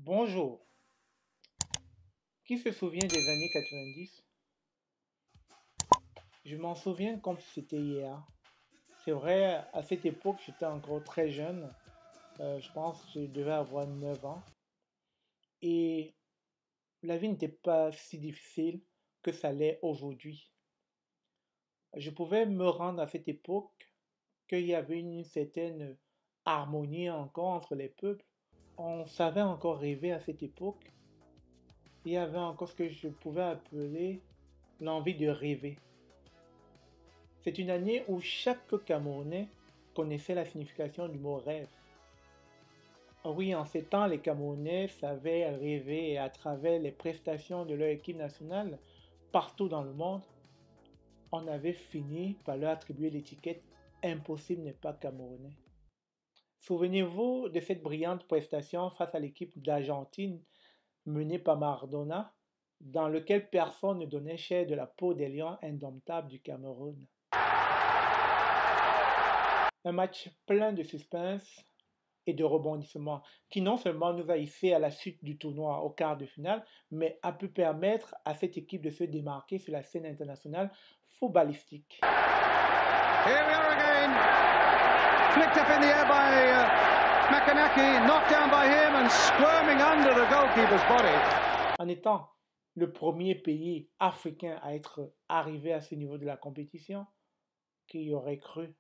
Bonjour. Qui se souvient des années 90? Je m'en souviens comme si c'était hier. C'est vrai, à cette époque, j'étais encore très jeune. Je pense que je devais avoir 9 ans. Et la vie n'était pas si difficile que ça l'est aujourd'hui. Je pouvais me rendre à cette époque qu'il y avait une certaine harmonie encore entre les peuples. On savait encore rêver à cette époque. Il y avait encore ce que je pouvais appeler l'envie de rêver. C'est une année où chaque Camerounais connaissait la signification du mot rêve. Oui, en ces temps, les Camerounais savaient rêver à travers les prestations de leur équipe nationale partout dans le monde. On avait fini par leur attribuer l'étiquette Impossible n'est pas camerounais. Souvenez-vous de cette brillante prestation face à l'équipe d'Argentine menée par Maradona, dans lequel personne ne donnait cher de la peau des lions indomptables du Cameroun. Un match plein de suspense et de rebondissements qui non seulement nous a hissés à la suite du tournoi au quart de finale, mais a pu permettre à cette équipe de se démarquer sur la scène internationale footballistique. Here we are again. Flicked up in the air by Makanaki, knocked down by him and squirming under the goalkeeper's body. En étant le premier pays africain à être arrivé à ce niveau de la compétition, qui y aurait cru?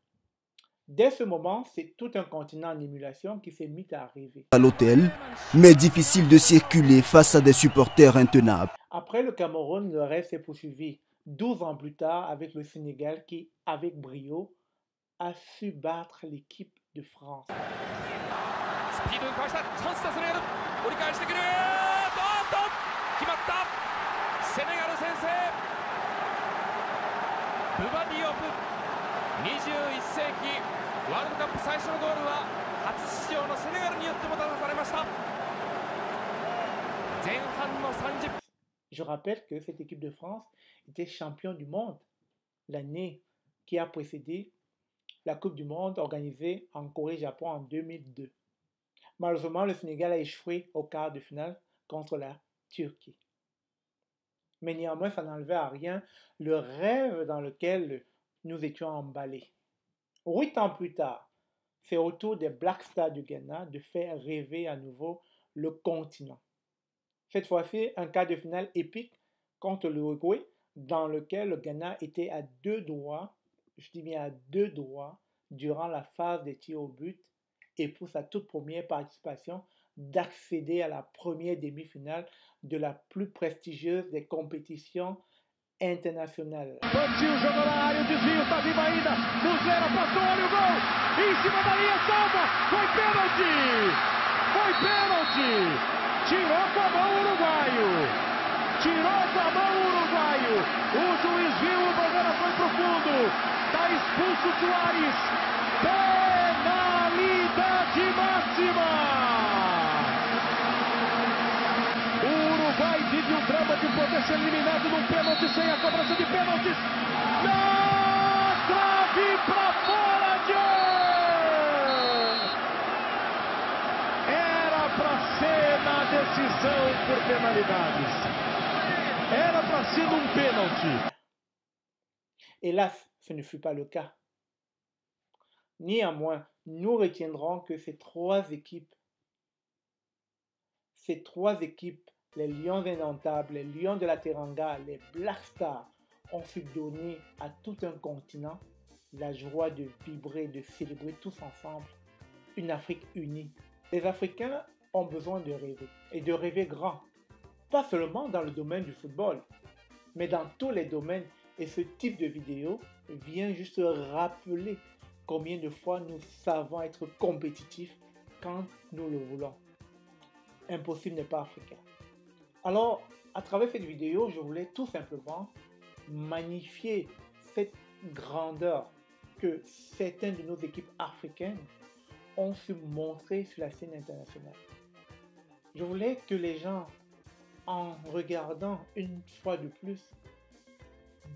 Dès ce moment, c'est tout un continent en émulation qui s'est mis à arriver. À l'hôtel, mais difficile de circuler face à des supporters intenables. Après le Cameroun, le rêve s'est poursuivi 12 ans plus tard avec le Sénégal qui, avec brio, a su battre l'équipe de France. Je rappelle que cette équipe de France était champion du monde l'année qui a précédé la Coupe du Monde organisée en Corée-Japon en 2002. Malheureusement, le Sénégal a échoué au quart de finale contre la Turquie. Mais néanmoins, ça n'enlevait à rien le rêve dans lequel nous étions emballés. 8 ans plus tard, c'est au tour des Black Stars du Ghana de faire rêver à nouveau le continent. Cette fois-ci, un quart de finale épique contre l'Uruguay, dans lequel le Ghana était à 2 doigts, je dis bien à 2 doigts, durant la phase des tirs au but et pour sa toute première participation, d'accéder à la première demi-finale de la plus prestigieuse des compétitions internacional. Partiu, jogou na área, o desvio, tá vivo ainda. Muslera passou, olha o gol. Em cima da linha, salva. Foi pênalti. Foi pênalti. Tirou com a mão o uruguaio. Tirou com a mão o uruguaio. O juiz viu, o bandeira foi pro fundo. Tá expulso Soares. Penalidade máxima. Vive um drama de poder ser eliminado num pênalti sem a cobrança de pênaltis. Na trave para fora de Era para ser na decisão por penalidades. Era para ser num pênalti. Hélas, ce ne fut pas le cas. Néanmoins, nous retiendrons que ces trois équipes, les Lions indomptables, les Lions de la Teranga, les Black Stars, ont su donner à tout un continent la joie de vibrer, de célébrer tous ensemble une Afrique unie. Les Africains ont besoin de rêver, et de rêver grand. Pas seulement dans le domaine du football, mais dans tous les domaines. Et ce type de vidéo vient juste rappeler combien de fois nous savons être compétitifs quand nous le voulons. Impossible n'est pas africain. Alors, à travers cette vidéo, je voulais tout simplement magnifier cette grandeur que certaines de nos équipes africaines ont su montrer sur la scène internationale. Je voulais que les gens, en regardant une fois de plus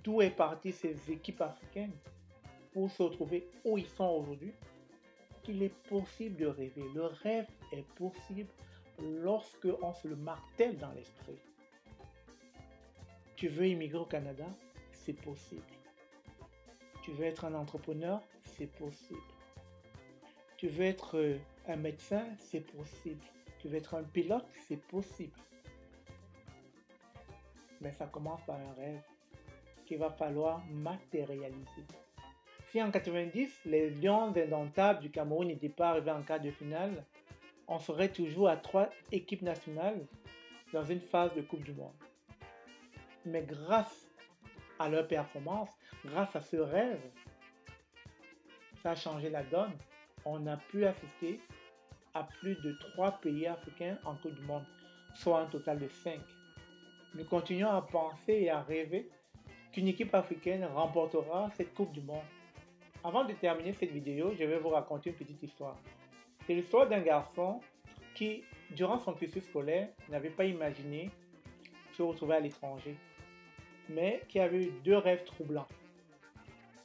d'où est partie ces équipes africaines pour se retrouver où ils sont aujourd'hui, qu'il est possible de rêver. Le rêve est possible lorsque on se le martèle dans l'esprit. Tu veux immigrer au Canada? C'est possible. Tu veux être un entrepreneur? C'est possible. Tu veux être un médecin? C'est possible. Tu veux être un pilote? C'est possible. Mais ça commence par un rêve qu'il va falloir matérialiser. Si en 90, les Lions indomptables du Cameroun n'étaient pas arrivés en quart de finale, on serait toujours à 3 équipes nationales dans une phase de Coupe du Monde. Mais grâce à leur performance, grâce à ce rêve, ça a changé la donne. On a pu assister à plus de 3 pays africains en Coupe du Monde, soit un total de 5. Nous continuons à penser et à rêver qu'une équipe africaine remportera cette Coupe du Monde. Avant de terminer cette vidéo, je vais vous raconter une petite histoire. C'est l'histoire d'un garçon qui, durant son cursus scolaire, n'avait pas imaginé se retrouver à l'étranger, mais qui avait eu 2 rêves troublants.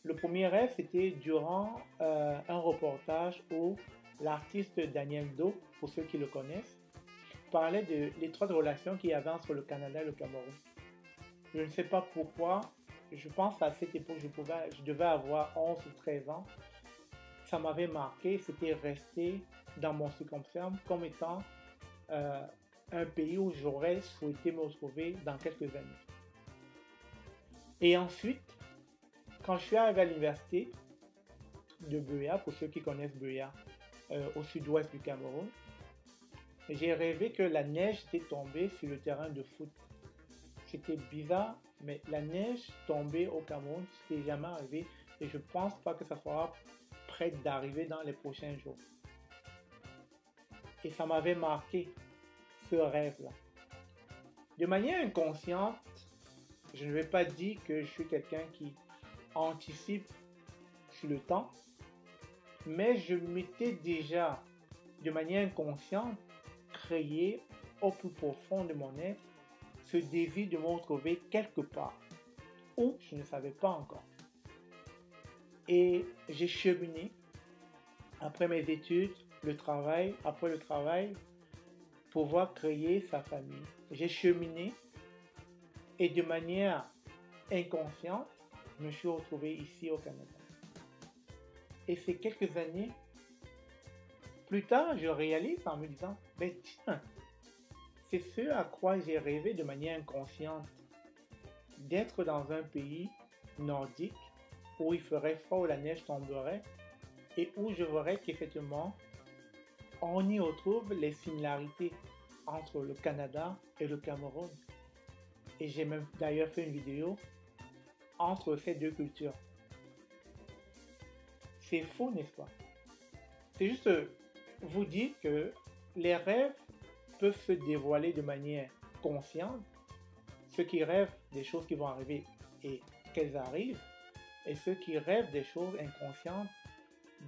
Le premier rêve, c'était durant un reportage où l'artiste Daniel Do, pour ceux qui le connaissent, parlait de l'étroite relation qu'il y avait entre le Canada et le Cameroun. Je ne sais pas pourquoi, je pense à cette époque, je devais avoir 11 ou 13 ans. Ça m'avait marqué, c'était resté dans mon subconscient comme étant un pays où j'aurais souhaité me retrouver dans quelques années. Et ensuite, quand je suis arrivé à l'université de Buea, pour ceux qui connaissent Buea, au sud-ouest du Cameroun, j'ai rêvé que la neige était tombée sur le terrain de foot. C'était bizarre, mais la neige tombée au Cameroun, c'était jamais arrivé et je pense pas que ça sera près d'arriver dans les prochains jours. Et ça m'avait marqué, ce rêve-là. De manière inconsciente, je ne vais pas dire que je suis quelqu'un qui anticipe sur le temps, mais je m'étais déjà, de manière inconsciente, créé au plus profond de mon être ce désir de me retrouver quelque part où je ne savais pas encore. Et j'ai cheminé après mes études, le travail, après le travail, pour pouvoir créer sa famille. J'ai cheminé et de manière inconsciente, je me suis retrouvé ici au Canada. Et ces quelques années, plus tard, je réalise en me disant, mais tiens, c'est ce à quoi j'ai rêvé de manière inconsciente, d'être dans un pays nordique où il ferait froid, où la neige tomberait, et où je verrais qu'effectivement, on y retrouve les similarités entre le Canada et le Cameroun. Et j'ai même d'ailleurs fait une vidéo entre ces 2 cultures. C'est faux, n'est-ce pas? C'est juste vous dire que les rêves peuvent se dévoiler de manière consciente. Ceux qui rêvent des choses qui vont arriver et qu'elles arrivent, et ceux qui rêvent des choses inconscientes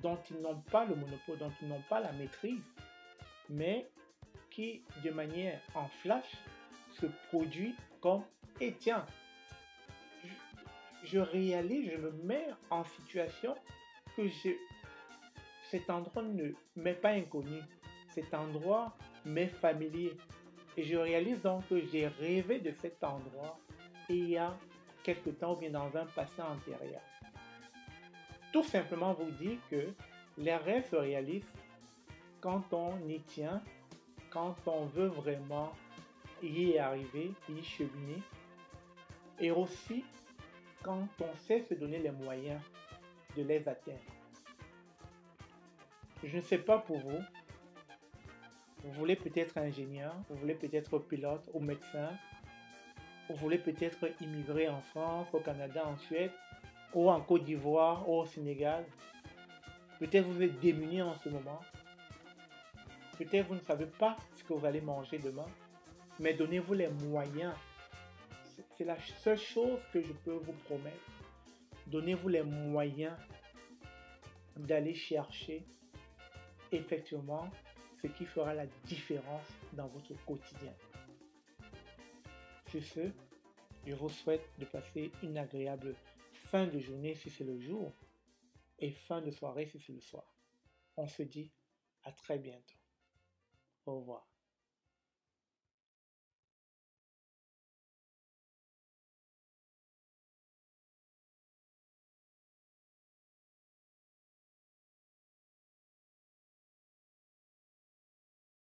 dont ils n'ont pas le monopole, dont ils n'ont pas la maîtrise, mais qui, de manière en flash, se produit comme « et tiens, je réalise, je me mets en situation que cet endroit ne m'est pas inconnu, cet endroit m'est familier. Et je réalise donc que j'ai rêvé de cet endroit il y a quelque temps ou bien dans un passé antérieur. » Tout simplement vous dire que les rêves se réalisent quand on y tient, quand on veut vraiment y arriver, y cheminer, et aussi quand on sait se donner les moyens de les atteindre. Je ne sais pas pour vous, vous voulez peut-être ingénieur, vous voulez peut-être pilote ou médecin, vous voulez peut-être immigrer en France, au Canada, en Suède, ou en Côte d'Ivoire, ou au Sénégal. Peut-être vous êtes démunis en ce moment. Peut-être vous ne savez pas ce que vous allez manger demain, mais donnez-vous les moyens. C'est la seule chose que je peux vous promettre. Donnez-vous les moyens d'aller chercher effectivement ce qui fera la différence dans votre quotidien. Sur ce, je vous souhaite de passer une agréable fin de journée si c'est le jour et fin de soirée si c'est le soir. On se dit à très bientôt. Au revoir.